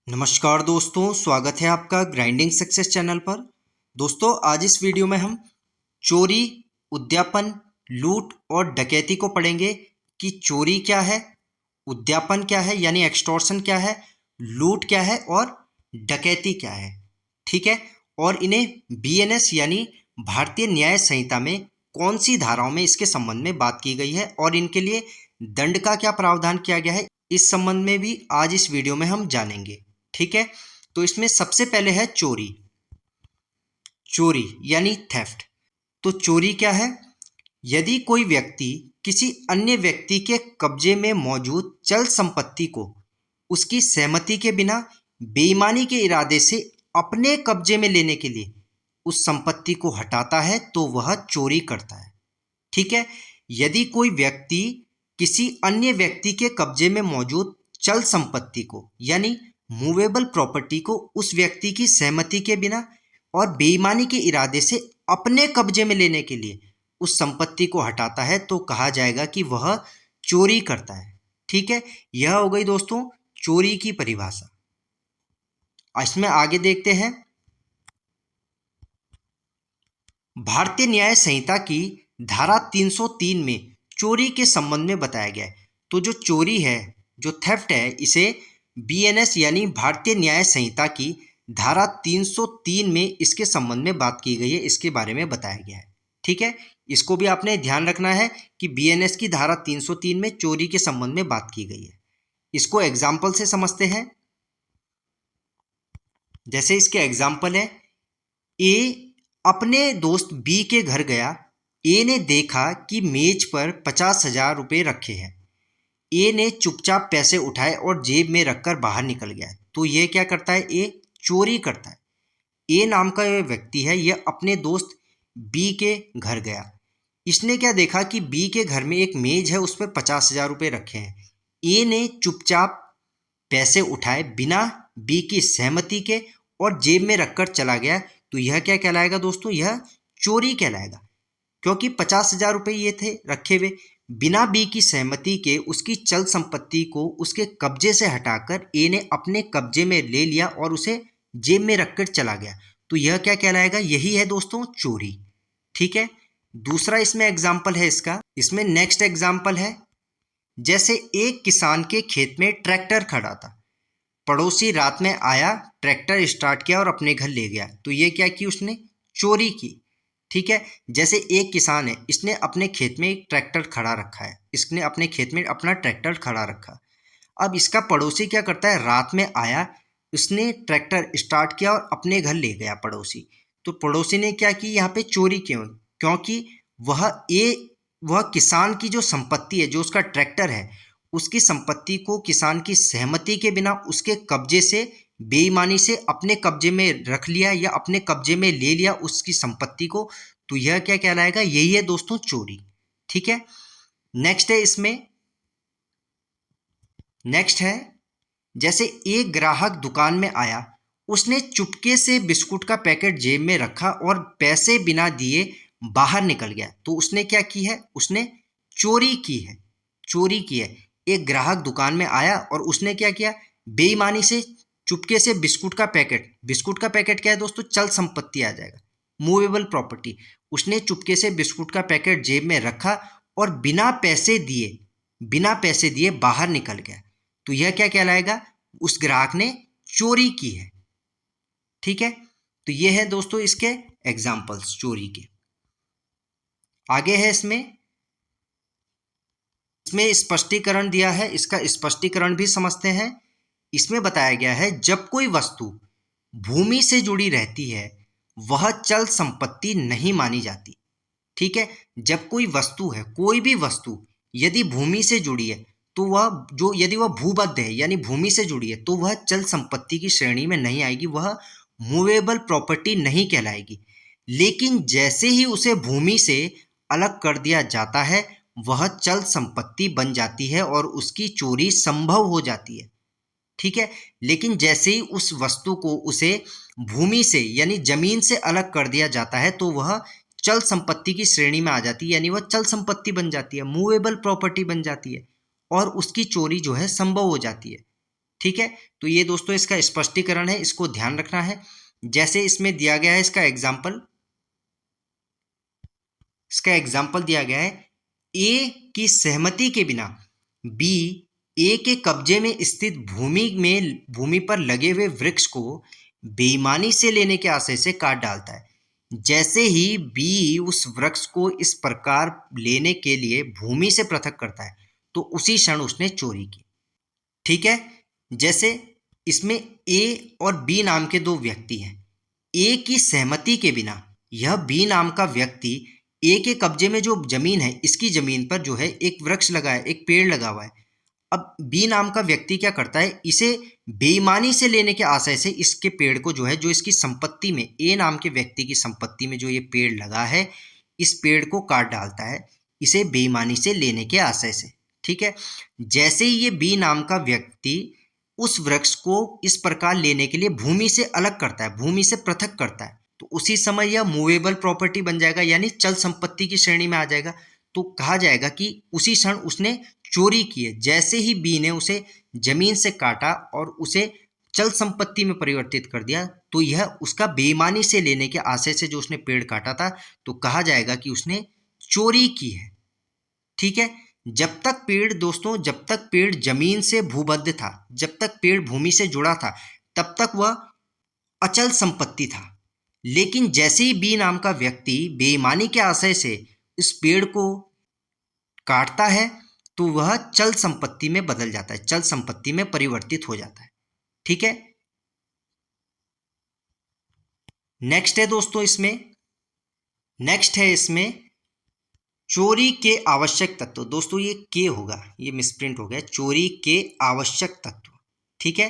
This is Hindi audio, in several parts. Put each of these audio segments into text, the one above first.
नमस्कार दोस्तों, स्वागत है आपका ग्राइंडिंग सक्सेस चैनल पर। दोस्तों, आज इस वीडियो में हम चोरी, उद्यापन, लूट और डकैती को पढ़ेंगे कि चोरी क्या है, उद्यापन क्या है यानी एक्सटॉर्शन क्या है, लूट क्या है और डकैती क्या है। ठीक है। और इन्हें बीएनएस यानी भारतीय न्याय संहिता में कौन सी धाराओं में इसके संबंध में बात की गई है और इनके लिए दंड का क्या प्रावधान किया गया है, इस संबंध में भी आज इस वीडियो में हम जानेंगे। ठीक है। तो इसमें सबसे पहले है चोरी। चोरी यानी थेफ्ट। तो चोरी क्या है? यदि कोई व्यक्ति किसी अन्य व्यक्ति के कब्जे में मौजूद चल संपत्ति को उसकी सहमति के बिना बेईमानी के इरादे से अपने कब्जे में लेने के लिए उस संपत्ति को हटाता है तो वह चोरी करता है। ठीक है। यदि कोई व्यक्ति किसी अन्य व्यक्ति के कब्जे में मौजूद चल संपत्ति को यानी मूवेबल प्रॉपर्टी को उस व्यक्ति की सहमति के बिना और बेईमानी के इरादे से अपने कब्जे में लेने के लिए उस संपत्ति को हटाता है तो कहा जाएगा कि वह चोरी करता है। ठीक है। यह हो गई दोस्तों चोरी की परिभाषा। इसमें आगे देखते हैं। भारतीय न्याय संहिता की धारा 303 में चोरी के संबंध में बताया गया है। तो जो चोरी है, जो थेफ्ट है, इसे बीएनएस यानी भारतीय न्याय संहिता की धारा 303 में इसके संबंध में बात की गई है, इसके बारे में बताया गया है। ठीक है। इसको भी आपने ध्यान रखना है कि बीएनएस की धारा 303 में चोरी के संबंध में बात की गई है। इसको एग्जाम्पल से समझते हैं। जैसे इसके एग्जाम्पल है, ए अपने दोस्त बी के घर गया। ए ने देखा कि मेज पर 50,000 रुपये रखे हैं। ए ने चुपचाप पैसे उठाए और जेब में रखकर बाहर निकल गया। तो ये क्या करता है? ए चोरी करता है। ए नाम का यह व्यक्ति है, यह अपने दोस्त बी के घर गया। इसने क्या देखा कि बी के घर में एक मेज है, उस पर 50,000 रुपये रखे हैं। ए ने चुपचाप पैसे उठाए बिना बी की सहमति के और जेब में रखकर चला गया। तो यह क्या कहलाएगा दोस्तों? यह चोरी कहलाएगा, क्योंकि 50,000 रुपये ये थे रखे हुए। बिना बी की सहमति के उसकी चल संपत्ति को उसके कब्जे से हटाकर ए ने अपने कब्जे में ले लिया और उसे जेब में रखकर चला गया। तो यह क्या कहलाएगा? यही है दोस्तों चोरी। ठीक है। दूसरा इसमें एग्जाम्पल है इसका। इसमें नेक्स्ट एग्जाम्पल है, जैसे एक किसान के खेत में ट्रैक्टर खड़ा था। पड़ोसी रात में आया, ट्रैक्टर स्टार्ट किया और अपने घर ले गया। तो ये क्या की? उसने चोरी की। ठीक है। जैसे एक किसान है, इसने अपने खेत में एक ट्रैक्टर खड़ा रखा है। इसने अपने खेत में अपना ट्रैक्टर खड़ा रखा। अब इसका पड़ोसी क्या करता है? रात में आया, उसने ट्रैक्टर स्टार्ट किया और अपने घर ले गया पड़ोसी। तो पड़ोसी ने क्या की? यहाँ पे चोरी क्यों? क्योंकि वह किसान की जो संपत्ति है, जो उसका ट्रैक्टर है, उसकी संपत्ति को किसान की सहमति के बिना उसके कब्जे से बेईमानी से अपने कब्जे में रख लिया या अपने कब्जे में ले लिया उसकी संपत्ति को। तो यह क्या कहलाएगा? यही है दोस्तों चोरी। ठीक है। नेक्स्ट है इसमें, नेक्स्ट है, जैसे एक ग्राहक दुकान में आया, उसने चुपके से बिस्कुट का पैकेट जेब में रखा और पैसे बिना दिए बाहर निकल गया। तो उसने क्या की है? उसने चोरी की है। चोरी की है। एक ग्राहक दुकान में आया और उसने क्या किया? बेईमानी से चुपके से बिस्कुट का पैकेट क्या है दोस्तों? चल संपत्ति आ जाएगा, मूवेबल प्रॉपर्टी। उसने चुपके से बिस्कुट का पैकेट जेब में रखा और बिना पैसे दिए बाहर निकल गया। तो यह क्या कहलाएगा? उस ग्राहक ने चोरी की है। ठीक है। तो ये है दोस्तों इसके एग्जाम्पल्स चोरी के। आगे है इसमें स्पष्टीकरण दिया है, इसका स्पष्टीकरण भी समझते हैं। इसमें बताया गया है, जब कोई वस्तु भूमि से जुड़ी रहती है वह चल संपत्ति नहीं मानी जाती। ठीक है। जब कोई वस्तु है, कोई भी वस्तु यदि भूमि से जुड़ी है तो यदि वह भूबद्ध है यानी भूमि से जुड़ी है तो वह चल संपत्ति की श्रेणी में नहीं आएगी, वह मूवेबल प्रॉपर्टी नहीं कहलाएगी। लेकिन जैसे ही उसे भूमि से अलग कर दिया जाता है वह चल संपत्ति बन जाती है और उसकी चोरी संभव हो जाती है। ठीक है। लेकिन जैसे ही उस वस्तु को उसे भूमि से यानी जमीन से अलग कर दिया जाता है तो वह चल संपत्ति की श्रेणी में आ जाती है, यानी वह चल संपत्ति बन जाती है, मूवेबल प्रॉपर्टी बन जाती है और उसकी चोरी जो है संभव हो जाती है। ठीक है, तो ये दोस्तों इसका स्पष्टीकरण है, इसको ध्यान रखना है। जैसे इसमें दिया गया है इसका एग्जाम्पल दिया गया है, ए की सहमति के बिना बी ए के कब्जे में स्थित भूमि पर लगे हुए वृक्ष को बेईमानी से लेने के आशय से काट डालता है। जैसे ही बी उस वृक्ष को इस प्रकार लेने के लिए भूमि से पृथक करता है तो उसी क्षण उसने चोरी की। ठीक है, जैसे इसमें ए और बी नाम के दो व्यक्ति हैं। ए की सहमति के बिना यह बी नाम का व्यक्ति ए के कब्जे में जो जमीन है, इसकी जमीन पर जो है एक वृक्ष लगा है, एक पेड़ लगा हुआ है। अब बी नाम का व्यक्ति क्या करता है, इसे बेईमानी से लेने के आशय से इसके पेड़ को जो है, जो इसकी संपत्ति में, ए नाम के व्यक्ति की संपत्ति में जो ये पेड़ लगा है, इस पेड़ को काट डालता है, इसे बेईमानी से लेने के आशय से। ठीक है, जैसे ही ये बी नाम का व्यक्ति उस वृक्ष को इस प्रकार लेने के लिए भूमि से अलग करता है, भूमि से पृथक करता है, तो उसी समय यह मूवेबल प्रॉपर्टी बन जाएगा, यानी चल संपत्ति की श्रेणी में आ जाएगा। तो कहा जाएगा कि उसी क्षण उसने चोरी की है। जैसे ही बी ने उसे जमीन से काटा और उसे चल संपत्ति में परिवर्तित कर दिया, तो यह उसका बेईमानी से लेने के आशय से जो उसने पेड़ काटा था, तो कहा जाएगा कि उसने चोरी की है। ठीक है, जब तक पेड़ जमीन से भूबद्ध था, जब तक पेड़ भूमि से जुड़ा था, तब तक वह अचल संपत्ति था। लेकिन जैसे ही बी नाम का व्यक्ति बेईमानी के आशय से इस पेड़ को काटता है, तो वह चल संपत्ति में बदल जाता है, चल संपत्ति में परिवर्तित हो जाता है। ठीक है, नेक्स्ट है इसमें चोरी के आवश्यक तत्व। दोस्तों ये के होगा, ये मिसप्रिंट हो गया, चोरी के आवश्यक तत्व। ठीक है,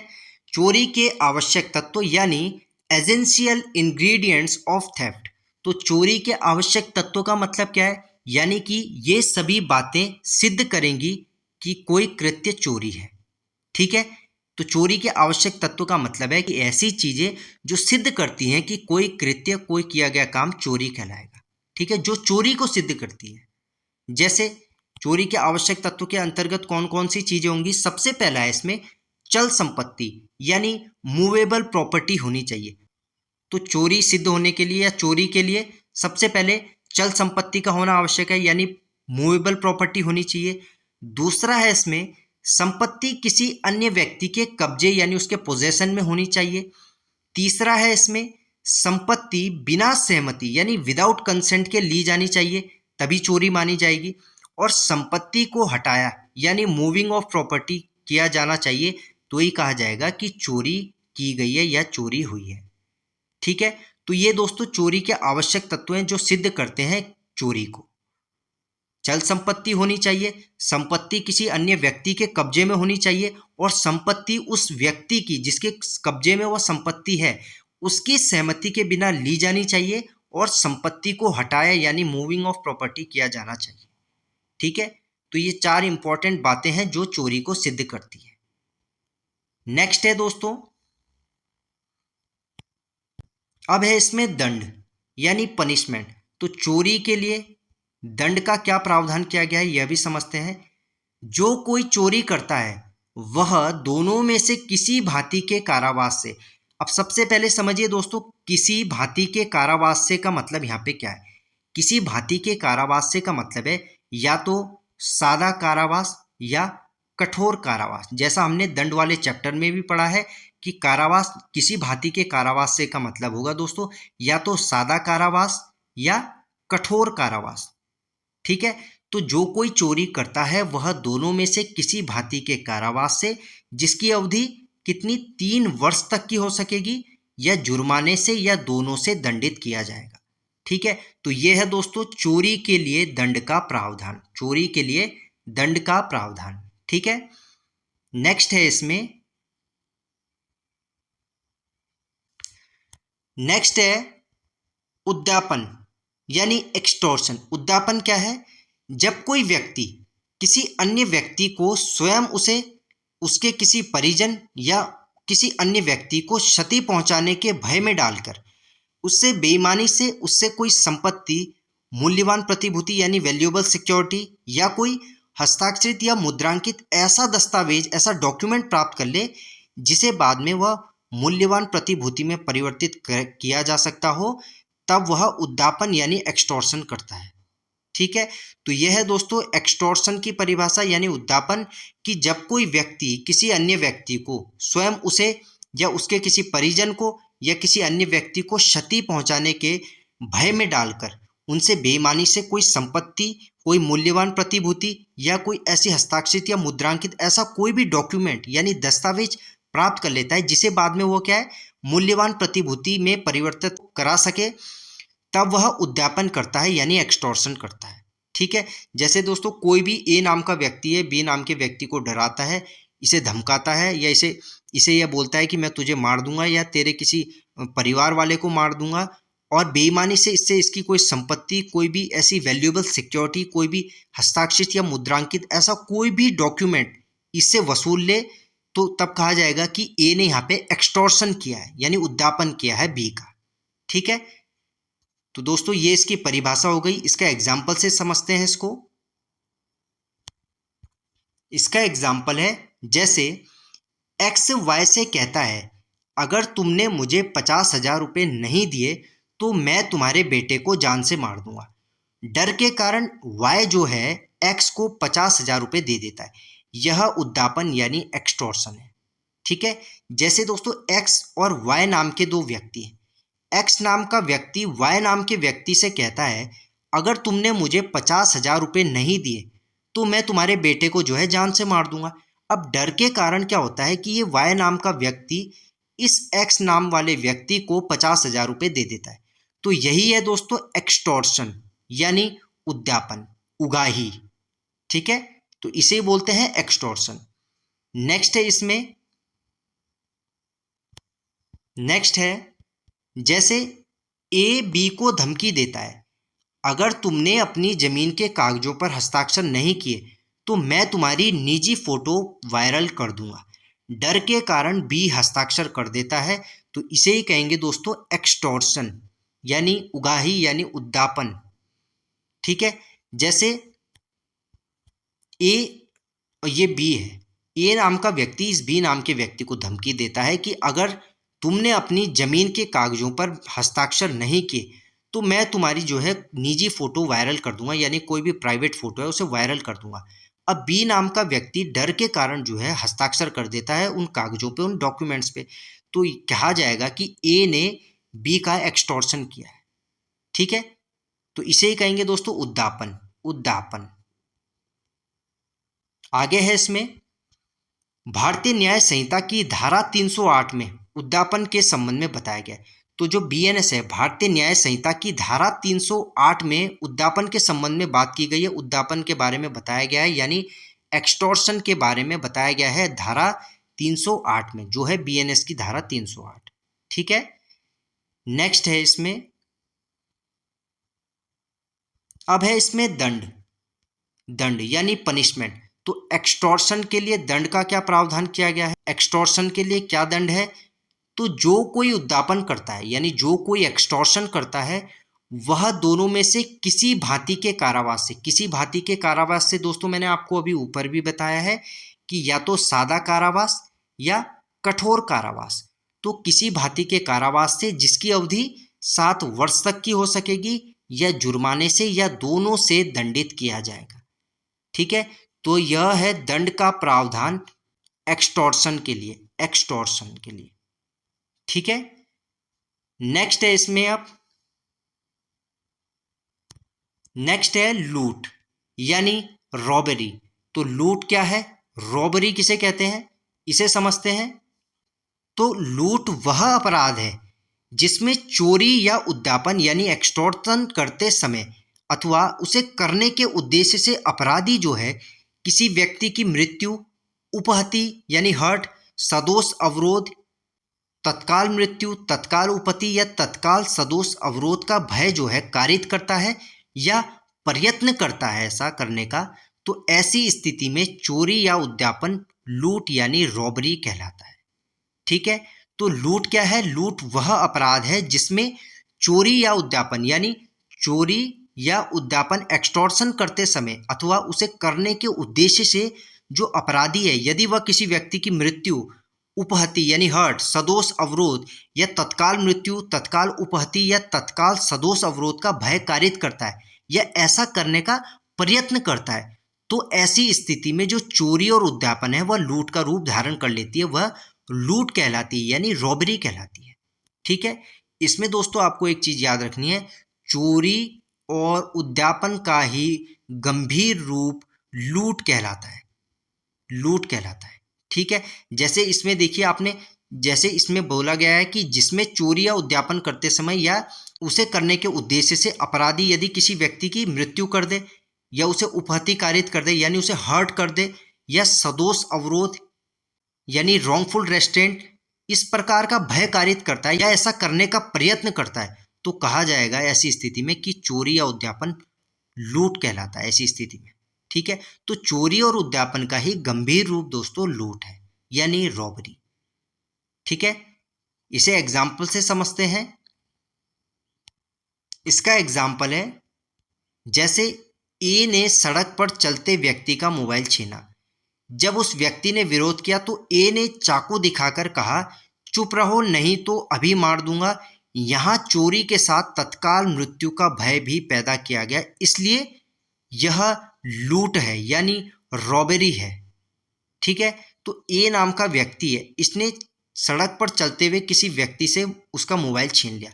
चोरी के आवश्यक तत्व यानी एसेंशियल इंग्रेडिएंट्स ऑफ थेफ्ट। तो चोरी के आवश्यक तत्वों का मतलब क्या है, यानी कि ये सभी बातें सिद्ध करेंगी कि कोई कृत्य चोरी है। ठीक है, तो चोरी के आवश्यक तत्व का मतलब है कि ऐसी चीजें जो सिद्ध करती हैं कि कोई कृत्य, कोई किया गया काम चोरी कहलाएगा। ठीक है, जो चोरी को सिद्ध करती है। जैसे चोरी के आवश्यक तत्व के अंतर्गत कौन कौन सी चीजें होंगी, सबसे पहला है इसमें चल संपत्ति यानी मूवेबल प्रॉपर्टी होनी चाहिए। तो चोरी सिद्ध होने के लिए या चोरी के लिए सबसे पहले चल संपत्ति का होना आवश्यक है, यानी मूवेबल प्रॉपर्टी होनी चाहिए। दूसरा है इसमें संपत्ति किसी अन्य व्यक्ति के कब्जे यानी उसके पोजेशन में होनी चाहिए। तीसरा है इसमें संपत्ति बिना सहमति यानी विदाउट कंसेंट के ली जानी चाहिए, तभी चोरी मानी जाएगी। और संपत्ति को हटाया यानी मूविंग ऑफ प्रॉपर्टी किया जाना चाहिए, तो ही कहा जाएगा कि चोरी की गई है या चोरी हुई है। ठीक है, तो ये दोस्तों चोरी के आवश्यक तत्व हैं जो सिद्ध करते हैं चोरी को। चल संपत्ति होनी चाहिए, संपत्ति किसी अन्य व्यक्ति के कब्जे में होनी चाहिए, और संपत्ति उस व्यक्ति की जिसके कब्जे में वह संपत्ति है उसकी सहमति के बिना ली जानी चाहिए, और संपत्ति को हटाया यानी मूविंग ऑफ प्रॉपर्टी किया जाना चाहिए। ठीक है, तो ये चार इंपॉर्टेंट बातें हैं जो चोरी को सिद्ध करती है। नेक्स्ट है दोस्तों, अब है इसमें दंड यानी पनिशमेंट। तो चोरी के लिए दंड का क्या प्रावधान किया गया है यह भी समझते हैं। जो कोई चोरी करता है वह दोनों में से किसी भांति के कारावास से, अब सबसे पहले समझिए दोस्तों, किसी भांति के कारावास से का मतलब यहाँ पे क्या है। किसी भांति के कारावास से का मतलब है या तो सादा कारावास या कठोर कारावास। जैसा हमने दंड वाले चैप्टर में भी पढ़ा है कि कारावास, किसी भांति के कारावास से का मतलब होगा दोस्तों या तो सादा कारावास या कठोर कारावास। ठीक है, तो जो कोई चोरी करता है वह दोनों में से किसी भांति के कारावास से, जिसकी अवधि कितनी 3 वर्ष तक की हो सकेगी, या जुर्माने से या दोनों से दंडित किया जाएगा। ठीक है, तो यह है दोस्तों चोरी के लिए दंड का प्रावधान, चोरी के लिए दंड का प्रावधान। ठीक है, नेक्स्ट है इसमें, नेक्स्ट है उद्यापन यानी एक्सटॉर्शन। उद्यापन क्या है, जब कोई व्यक्ति किसी अन्य व्यक्ति को स्वयं उसे उसके किसी परिजन या किसी अन्य व्यक्ति को क्षति पहुंचाने के भय में डालकर उससे बेईमानी से उससे कोई संपत्ति, मूल्यवान प्रतिभूति यानी वैल्यूएबल सिक्योरिटी या कोई हस्ताक्षरित या मुद्रांकित ऐसा दस्तावेज, ऐसा डॉक्यूमेंट प्राप्त कर ले जिसे बाद में वह मूल्यवान प्रतिभूति में परिवर्तित किया जा सकता हो, तब वह उद्दापन यानी एक्सटॉर्शन करता है। ठीक है, तो यह है दोस्तों एक्सटॉर्शन की परिभाषा यानी उद्दापन, कि जब कोई व्यक्ति किसी अन्य व्यक्ति को स्वयं उसे या उसके किसी परिजन को या किसी अन्य व्यक्ति को क्षति पहुंचाने के भय में डालकर उनसे बेईमानी से कोई संपत्ति, कोई मूल्यवान प्रतिभूति या कोई ऐसी हस्ताक्षरित या मुद्रांकित ऐसा कोई भी डॉक्यूमेंट यानी दस्तावेज प्राप्त कर लेता है जिसे बाद में वो क्या है मूल्यवान प्रतिभूति में परिवर्तित करा सके, तब वह उद्यापन करता है यानी एक्सटॉर्शन करता है। ठीक है, जैसे दोस्तों कोई भी ए नाम का व्यक्ति है, बी नाम के व्यक्ति को डराता है, इसे धमकाता है या इसे यह बोलता है कि मैं तुझे मार दूंगा या तेरे किसी परिवार वाले को मार दूंगा, और बेईमानी से इससे इसकी कोई संपत्ति, कोई भी ऐसी वैल्यूएबल सिक्योरिटी, कोई भी हस्ताक्षरित या मुद्रांकित ऐसा कोई भी डॉक्यूमेंट इससे वसूल ले, तो तब कहा जाएगा कि ए ने यहाँ पे एक्सटॉर्शन किया है यानी उद्यापन किया है बी का। ठीक है, तो दोस्तों ये इसकी परिभाषा हो गई। इसका एग्जाम्पल से समझते हैं इसको। इसका एग्जाम्पल है, जैसे एक्स वाई से कहता है अगर तुमने मुझे 50,000 रुपये नहीं दिए तो मैं तुम्हारे बेटे को जान से मार दूंगा। डर के कारण वाई जो है एक्स को 50,000 रुपये दे देता है, यह उद्दापन यानी एक्सटॉर्शन है। ठीक है, जैसे दोस्तों एक्स और वाई नाम के दो व्यक्ति हैं, एक्स नाम का व्यक्ति वाई नाम के व्यक्ति से कहता है अगर तुमने मुझे 50,000 रुपये नहीं दिए तो मैं तुम्हारे बेटे को जो है जान से मार दूंगा। अब डर के कारण क्या होता है कि ये वाई नाम का व्यक्ति इस एक्स नाम वाले व्यक्ति को 50,000 रुपये दे देता है। तो यही है दोस्तों एक्सटॉर्शन यानी उद्यापन, उगाही। ठीक है, तो इसे बोलते हैं एक्सटॉर्शन। नेक्स्ट है जैसे ए बी को धमकी देता है अगर तुमने अपनी जमीन के कागजों पर हस्ताक्षर नहीं किए तो मैं तुम्हारी निजी फोटो वायरल कर दूंगा। डर के कारण बी हस्ताक्षर कर देता है, तो इसे ही कहेंगे दोस्तों एक्सटॉर्शन यानी उगाही यानी उद्दापन। ठीक है, जैसे ए और ये बी है, ए नाम का व्यक्ति इस बी नाम के व्यक्ति को धमकी देता है कि अगर तुमने अपनी जमीन के कागजों पर हस्ताक्षर नहीं किए तो मैं तुम्हारी जो है निजी फोटो वायरल कर दूंगा, यानी कोई भी प्राइवेट फोटो है उसे वायरल कर दूंगा। अब बी नाम का व्यक्ति डर के कारण जो है हस्ताक्षर कर देता है उन कागजों पे, उन डॉक्यूमेंट्स पे, तो कहा जाएगा कि ए ने बी का एक्सटॉर्शन किया है। ठीक है, तो इसे ही कहेंगे दोस्तों उद्दापन, उद्दापन। आगे है इसमें भारतीय न्याय संहिता की धारा 308 में उद्दापन के संबंध में बताया गया है। तो जो बीएनएस है, भारतीय न्याय संहिता की धारा 308 में उद्दापन के संबंध में बात की गई है, उद्दापन के बारे में बताया गया है, यानी एक्सटॉर्शन के बारे में बताया गया है धारा 308 में, जो है बीएनएस की धारा 308। ठीक है, नेक्स्ट है इसमें, अब है इसमें दंड, दंड यानी पनिशमेंट। तो एक्सटॉर्शन के लिए दंड का क्या प्रावधान किया गया है, एक्सटॉर्शन के लिए क्या दंड है, तो जो कोई उद्दापन करता है यानी जो कोई एक्सटॉर्शन करता है वह दोनों में से किसी भांति के कारावास से, किसी भांति के कारावास से दोस्तों मैंने आपको अभी ऊपर भी बताया है कि या तो सादा कारावास या कठोर कारावास, तो किसी भांति के कारावास से जिसकी अवधि 7 वर्ष तक की हो सकेगी या जुर्माने से या दोनों से दंडित किया जाएगा। ठीक है, तो यह है दंड का प्रावधान एक्सटॉर्शन के लिए, एक्सटॉर्शन के लिए। ठीक है, नेक्स्ट है इसमें, अब नेक्स्ट है लूट यानी रॉबरी। तो लूट क्या है, रॉबरी किसे कहते हैं, इसे समझते हैं। तो लूट वह अपराध है जिसमें चोरी या उद्यापन यानी एक्सटॉर्शन करते समय अथवा उसे करने के उद्देश्य से अपराधी जो है किसी व्यक्ति की मृत्यु, उपहति यानी हर्ट, सदोष अवरोध, तत्काल मृत्यु, तत्काल उपहति या तत्काल सदोष अवरोध का भय जो है कारित करता है या प्रयत्न करता है ऐसा करने का, तो ऐसी स्थिति में चोरी या उद्यापन लूट यानी रॉबरी कहलाता है। ठीक है, तो लूट क्या है, लूट वह अपराध है जिसमें चोरी या उद्यापन यानी चोरी या उद्यापन एक्सटॉर्शन करते समय अथवा उसे करने के उद्देश्य से जो अपराधी है, यदि वह किसी व्यक्ति की मृत्यु, उपहति यानी हर्ट, सदोष अवरोध या तत्काल मृत्यु, तत्काल उपहति या तत्काल सदोष अवरोध का भय कारित करता है या ऐसा करने का प्रयत्न करता है, तो ऐसी स्थिति में जो चोरी और उद्यापन है वह लूट का रूप धारण कर लेती है, वह लूट कहलाती है यानी रॉबरी कहलाती है। ठीक है, इसमें दोस्तों आपको एक चीज याद रखनी है, चोरी और उद्यापन का ही गंभीर रूप लूट कहलाता है, लूट कहलाता है। ठीक है, जैसे इसमें देखिए आपने, जैसे इसमें बोला गया है कि जिसमें चोरी या उद्यापन करते समय या उसे करने के उद्देश्य से अपराधी यदि किसी व्यक्ति की मृत्यु कर दे या उसे उपहति कारित कर दे यानी उसे हर्ट कर दे, या सदोष अवरोध यानी रॉन्गफुल रेस्ट्रेंट इस प्रकार का भय कारित करता है या ऐसा करने का प्रयत्न करता है, तो कहा जाएगा ऐसी स्थिति में कि चोरी या उद्यापन लूट कहलाता है ऐसी स्थिति में। ठीक है, तो चोरी और उद्यापन का ही गंभीर रूप दोस्तों लूट है यानी रॉबरी। ठीक है, इसे एग्जाम्पल से समझते हैं। इसका एग्जाम्पल है, जैसे ए ने सड़क पर चलते व्यक्ति का मोबाइल छीना। जब उस व्यक्ति ने विरोध किया तो ए ने चाकू दिखाकर कहा, चुप रहो नहीं तो अभी मार दूंगा। यहां चोरी के साथ तत्काल मृत्यु का भय भी पैदा किया गया, इसलिए यह लूट है यानी रॉबरी है। ठीक है, तो ए नाम का व्यक्ति है, इसने सड़क पर चलते हुए किसी व्यक्ति से उसका मोबाइल छीन लिया।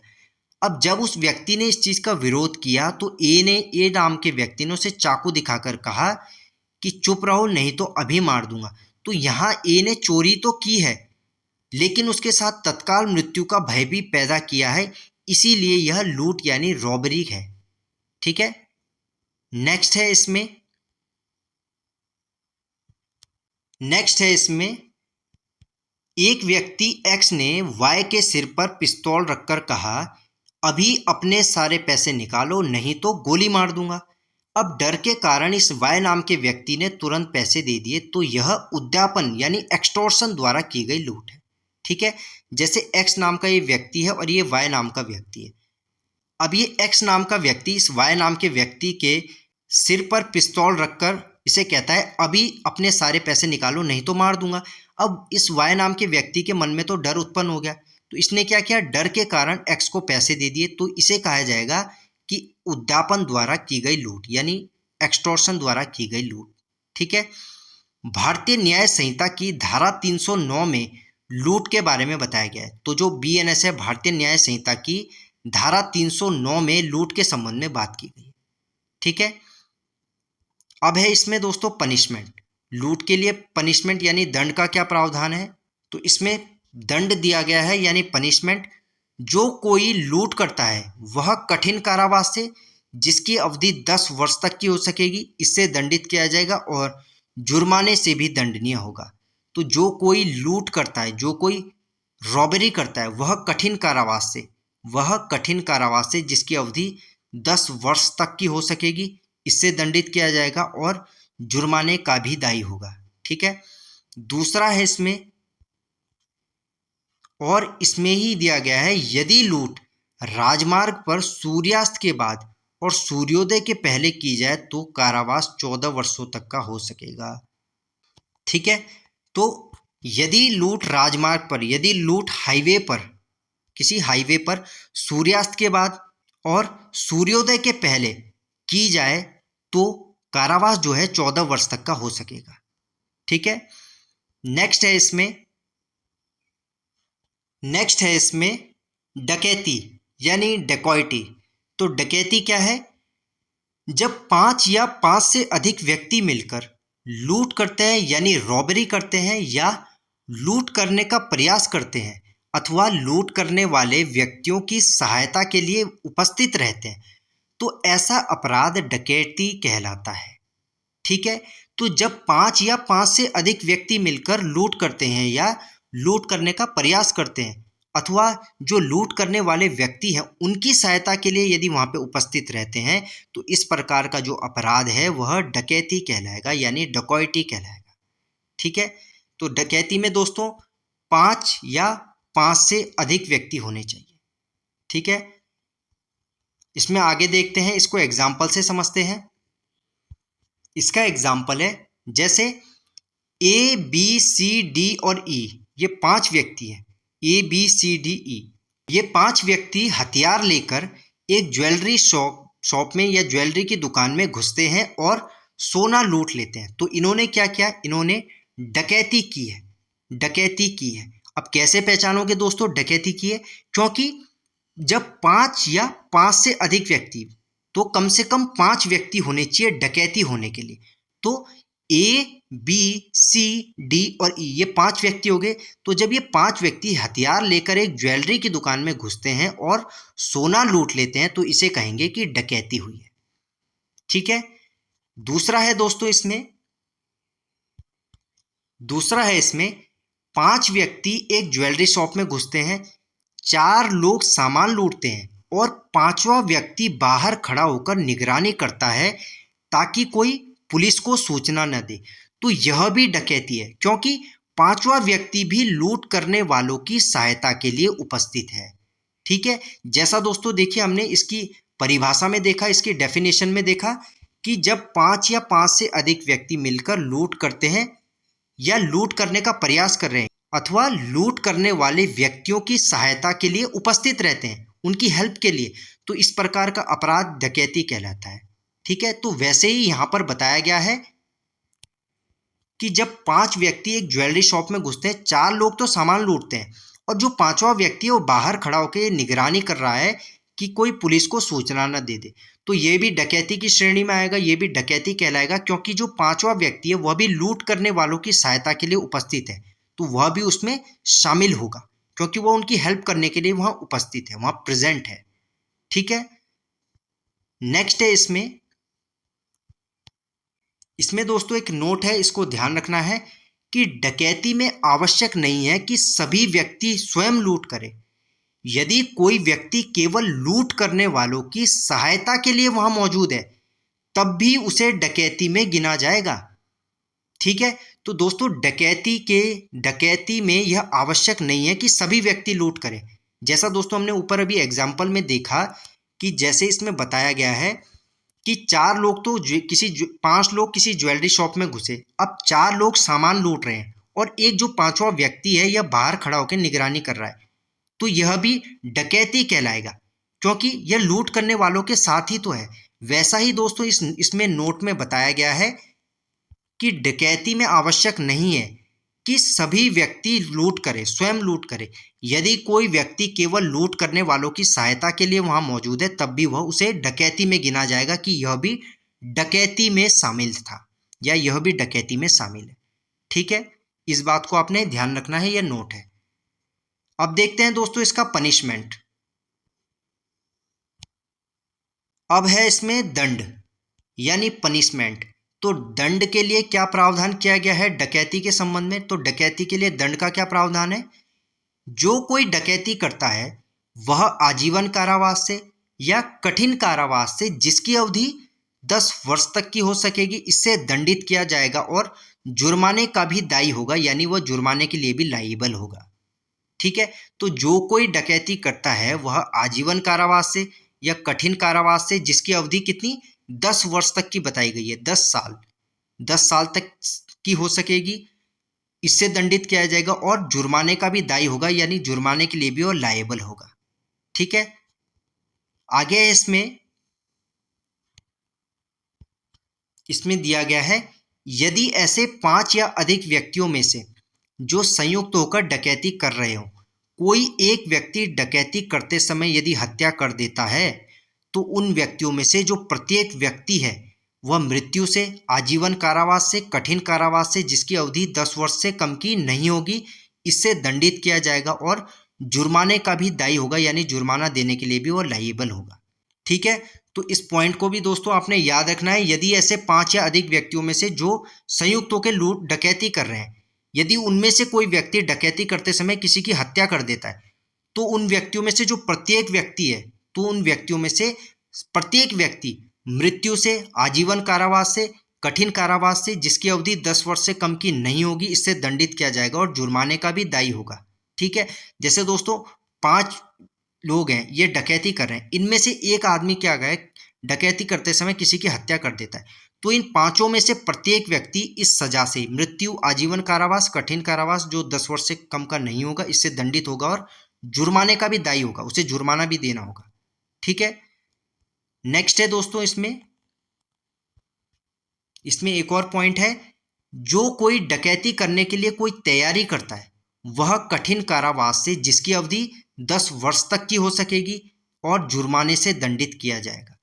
अब जब उस व्यक्ति ने इस चीज का विरोध किया तो ए नाम के व्यक्ति ने उसे चाकू दिखाकर कहा कि चुप रहो नहीं तो अभी मार दूंगा। तो यहां ए ने चोरी तो की है लेकिन उसके साथ तत्काल मृत्यु का भय भी पैदा किया है, इसीलिए यह लूट यानी रॉबरी है। ठीक है, नेक्स्ट है इसमें एक व्यक्ति एक्स ने वाई के सिर पर पिस्तौल रखकर कहा, अभी अपने सारे पैसे निकालो नहीं तो गोली मार दूंगा। अब डर के कारण इस वाई नाम के व्यक्ति ने तुरंत पैसे दे दिए, तो यह उद्यापन यानी एक्सटॉर्शन द्वारा की गई लूट है। ठीक है, जैसे एक्स नाम का ये व्यक्ति है और ये वाई नाम का व्यक्ति है। अब ये एक्स नाम का व्यक्ति इस वाई नाम के व्यक्ति के सिर पर पिस्तौल रखकर इसे कहता है, अभी अपने सारे पैसे निकालो नहीं तो मार दूंगा। अब इस वाई नाम के व्यक्ति के मन में तो डर उत्पन्न हो गया, तो इसने क्या किया, डर के कारण एक्स को पैसे दे दिए, तो इसे कहा जाएगा कि उद्यापन द्वारा की गई लूट यानी एक्सटॉर्शन द्वारा की गई लूट। ठीक है, भारतीय न्याय संहिता की धारा 309 में लूट के बारे में बताया गया है। तो जो BNS है, भारतीय न्याय संहिता की धारा 309 में लूट के संबंध में बात की गई। ठीक है, अब है इसमें दोस्तों पनिशमेंट। लूट के लिए पनिशमेंट यानी दंड का क्या प्रावधान है, तो इसमें दंड दिया गया है यानी पनिशमेंट, जो कोई लूट करता है वह कठिन कारावास से जिसकी अवधि 10 वर्ष तक की हो सकेगी, इससे दंडित किया जाएगा और जुर्माने से भी दंडनीय होगा। तो जो कोई लूट करता है, जो कोई रॉबरी करता है, वह कठिन कारावास से जिसकी अवधि 10 वर्ष तक की हो सकेगी, इससे दंडित किया जाएगा और जुर्माने का भी दायी होगा। ठीक है, दूसरा है इसमें ही दिया गया है, यदि लूट राजमार्ग पर सूर्यास्त के बाद और सूर्योदय के पहले की जाए तो कारावास 14 वर्षों तक का हो सकेगा। ठीक है, तो यदि लूट राजमार्ग पर, यदि लूट हाईवे पर, किसी हाईवे पर सूर्यास्त के बाद और सूर्योदय के पहले की जाए तो कारावास जो है 14 वर्ष तक का हो सकेगा। ठीक है, नेक्स्ट है इसमें डकैती यानी डेकॉइटी। तो डकैती क्या है, जब 5 या 5 से अधिक व्यक्ति मिलकर लूट करते हैं यानी रॉबरी करते हैं या लूट करने का प्रयास करते हैं अथवा लूट करने वाले व्यक्तियों की सहायता के लिए उपस्थित रहते हैं, तो ऐसा अपराध डकैती कहलाता है। ठीक है, तो जब 5 या 5 से अधिक व्यक्ति मिलकर लूट करते हैं या लूट करने का प्रयास करते हैं अथवा जो लूट करने वाले व्यक्ति हैं उनकी सहायता के लिए यदि वहाँ पे उपस्थित रहते हैं, तो इस प्रकार का जो अपराध है वह डकैती कहलाएगा यानी डकॉइटी कहलाएगा। ठीक है, तो डकैती में दोस्तों 5 या 5 से अधिक व्यक्ति होने चाहिए। ठीक है, इसमें आगे देखते हैं, इसको एग्जाम्पल से समझते हैं। इसका एग्जाम्पल है, जैसे A, B, C, D और E ये 5 व्यक्ति हैं, ABCDE। ये 5 व्यक्ति हथियार लेकर एक ज्वेलरी शॉप में या ज्वेलरी की दुकान में घुसते हैं और सोना लूट लेते हैं। तो इन्होंने क्या किया, इन्होंने डकैती की है, डकैती की है। अब कैसे पहचानोगे दोस्तों डकैती की है, क्योंकि जब 5 या 5 से अधिक व्यक्ति, तो कम से कम 5 व्यक्ति होने चाहिए डकैती होने के लिए। तो ABCD और E ये 5 व्यक्ति हो गए। तो जब ये 5 व्यक्ति हथियार लेकर एक ज्वेलरी की दुकान में घुसते हैं और सोना लूट लेते हैं तो इसे कहेंगे कि डकैती हुई है। ठीक है। दूसरा है दोस्तों इसमें, दूसरा है इसमें 5 व्यक्ति एक ज्वेलरी शॉप में घुसते हैं, 4 लोग सामान लूटते हैं और 5वां व्यक्ति बाहर खड़ा होकर निगरानी करता है ताकि कोई पुलिस को सूचना न दे। तो यह भी डकैती है, क्योंकि 5वां व्यक्ति भी लूट करने वालों की सहायता के लिए उपस्थित है। ठीक है। जैसा दोस्तों देखिए हमने इसकी परिभाषा में देखा, इसकी डेफिनेशन में देखा कि जब 5 या 5 से अधिक व्यक्ति मिलकर लूट करते हैं या लूट करने का प्रयास कर रहे हैं अथवा लूट करने वाले व्यक्तियों की सहायता के लिए उपस्थित रहते हैं, उनकी हेल्प के लिए, तो इस प्रकार का अपराध डकैती कहलाता है। ठीक है। तो वैसे ही यहाँ पर बताया गया है कि जब 5 व्यक्ति एक ज्वेलरी शॉप में घुसते हैं, 4 लोग तो सामान लूटते हैं और जो 5वां व्यक्ति है वो बाहर खड़ा होकर निगरानी कर रहा है कि कोई पुलिस को सूचना न दे दे, तो ये भी डकैती की श्रेणी में आएगा, ये भी डकैती कहलाएगा, क्योंकि जो 5वां व्यक्ति है वह भी लूट करने वालों की सहायता के लिए उपस्थित है, तो वह भी उसमें शामिल होगा क्योंकि वह उनकी हेल्प करने के लिए वहां उपस्थित है, वहां प्रेजेंट है। ठीक है। नेक्स्ट है इसमें दोस्तों एक नोट है, इसको ध्यान रखना है कि डकैती में आवश्यक नहीं है कि सभी व्यक्ति स्वयं लूट करें। यदि कोई व्यक्ति केवल लूट करने वालों की सहायता के लिए वहां मौजूद है तब भी उसे डकैती में गिना जाएगा। ठीक है। तो दोस्तों डकैती में यह आवश्यक नहीं है कि सभी व्यक्ति लूट करें। जैसा दोस्तों हमने ऊपर अभी एग्जाम्पल में देखा कि जैसे इसमें बताया गया है कि 4 लोग तो 5 लोग किसी ज्वेलरी शॉप में घुसे, अब 4 लोग सामान लूट रहे हैं और एक जो 5वां व्यक्ति है यह बाहर खड़ा होकर निगरानी कर रहा है, तो यह भी डकैती कहलाएगा क्योंकि यह लूट करने वालों के साथ ही तो है। वैसा ही दोस्तों इसमें नोट में बताया गया है कि डकैती में आवश्यक नहीं है कि सभी व्यक्ति लूट करें, स्वयं लूट करें। यदि कोई व्यक्ति केवल लूट करने वालों की सहायता के लिए वहां मौजूद है तब भी वह उसे डकैती में गिना जाएगा कि यह भी डकैती में शामिल था या यह भी डकैती में शामिल है। ठीक है। इस बात को आपने ध्यान रखना है, यह नोट है। अब देखते हैं दोस्तों इसका पनिशमेंट। अब है इसमें दंड यानी पनिशमेंट। तो दंड के लिए क्या प्रावधान किया गया है डकैती के संबंध में, तो डकैती के लिए दंड का क्या प्रावधान है, जो कोई डकैती करता है वह आजीवन कारावास से या कठिन कारावास से जिसकी अवधि 10 वर्ष तक की हो सकेगी, इससे दंडित किया जाएगा और जुर्माने का भी दायी होगा, यानी वह जुर्माने के लिए भी लायबल होगा। ठीक है। तो जो कोई डकैती करता है वह आजीवन कारावास से या कठिन कारावास से जिसकी अवधि कितनी 10 वर्ष तक की बताई गई है, 10 साल तक की हो सकेगी, इससे दंडित किया जाएगा और जुर्माने का भी दायी होगा, यानी जुर्माने के लिए भी वो लायबल होगा। ठीक है। आगे इसमें दिया गया है यदि ऐसे 5 या अधिक व्यक्तियों में से जो संयुक्त होकर डकैती कर रहे हो, कोई एक व्यक्ति डकैती करते समय यदि हत्या कर देता है तो उन व्यक्तियों में से जो प्रत्येक व्यक्ति है वह मृत्यु से, आजीवन कारावास से, कठिन कारावास से जिसकी अवधि 10 वर्ष से कम की नहीं होगी, इससे दंडित किया जाएगा और जुर्माने का भी दायी होगा, यानी जुर्माना देने के लिए भी वह लायबल होगा। ठीक है। तो इस पॉइंट को भी दोस्तों आपने याद रखना है। यदि ऐसे 5 या अधिक व्यक्तियों में से जो संयुक्त होकर लूट डकैती कर रहे हैं, यदि उनमें से कोई व्यक्ति डकैती करते समय किसी की हत्या कर देता है तो उन व्यक्तियों में से जो प्रत्येक व्यक्ति है, तो उन व्यक्तियों में से प्रत्येक व्यक्ति मृत्यु से, आजीवन कारावास से, कठिन कारावास से जिसकी अवधि 10 वर्ष से कम की नहीं होगी, इससे दंडित किया जाएगा और जुर्माने का भी दायी होगा। ठीक है। जैसे दोस्तों 5 लोग हैं, ये डकैती कर रहे हैं, इनमें से एक आदमी क्या है, डकैती करते समय किसी की हत्या कर देता है, तो इन पांचों में से प्रत्येक व्यक्ति इस सजा से मृत्यु, आजीवन कारावास, कठिन कारावास जो 10 वर्ष से कम का नहीं होगा, इससे दंडित होगा और जुर्माने का भी दायी होगा, उसे जुर्माना भी देना होगा। ठीक है, नेक्स्ट है दोस्तों, इसमें एक और पॉइंट है, जो कोई डकैती करने के लिए कोई तैयारी करता है वह कठिन कारावास से जिसकी अवधि 10 वर्ष तक की हो सकेगी और जुर्माने से दंडित किया जाएगा।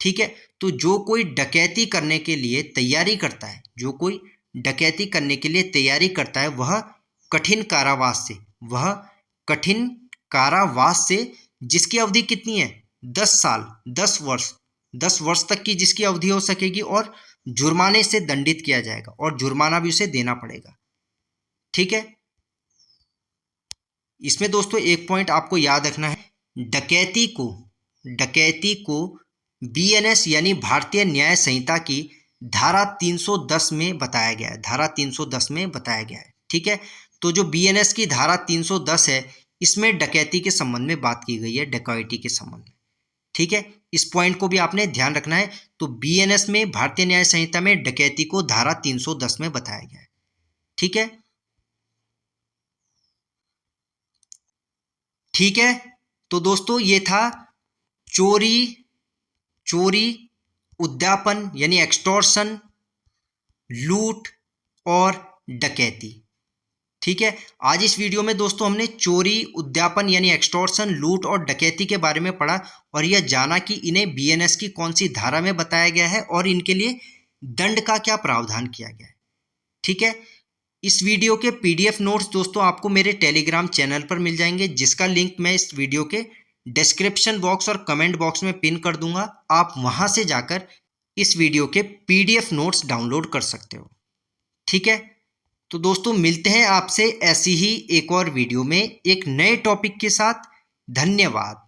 ठीक है, तो जो कोई डकैती करने के लिए तैयारी करता है, जो कोई डकैती करने के लिए तैयारी करता है वह कठिन कारावास से जिसकी अवधि कितनी है, 10 साल, 10 वर्ष तक की जिसकी अवधि हो सकेगी और जुर्माने से दंडित किया जाएगा और जुर्माना भी उसे देना पड़ेगा। ठीक है, इसमें दोस्तों एक पॉइंट आपको याद रखना है, डकैती को बीएनएस यानी भारतीय न्याय संहिता की धारा 310 में बताया गया है, धारा 310 में बताया गया है। ठीक है, तो जो बीएनएस की धारा 310 है इसमें डकैती के संबंध में बात की गई है, डकैती के संबंध में। ठीक है, इस पॉइंट को भी आपने ध्यान रखना है। तो बीएनएस में, भारतीय न्याय संहिता में डकैती को धारा 310 में बताया गया है। ठीक है, तो दोस्तों ये था चोरी, उद्यापन यानी एक्सटॉर्शन, लूट और डकैती। ठीक है, आज इस वीडियो में दोस्तों हमने चोरी, उद्यापन यानी एक्सटॉर्शन, लूट और डकैती के बारे में पढ़ा और यह जाना कि इन्हें बीएनएस की कौन सी धारा में बताया गया है और इनके लिए दंड का क्या प्रावधान किया गया है। ठीक है, इस वीडियो के पीडीएफ नोट्स दोस्तों आपको मेरे टेलीग्राम चैनल पर मिल जाएंगे, जिसका लिंक मैं इस वीडियो के डिस्क्रिप्शन बॉक्स और कमेंट बॉक्स में पिन कर दूंगा। आप वहां से जाकर इस वीडियो के पीडीएफ नोट्स डाउनलोड कर सकते हो। ठीक है, तो दोस्तों मिलते हैं आपसे ऐसी ही एक और वीडियो में एक नए टॉपिक के साथ। धन्यवाद।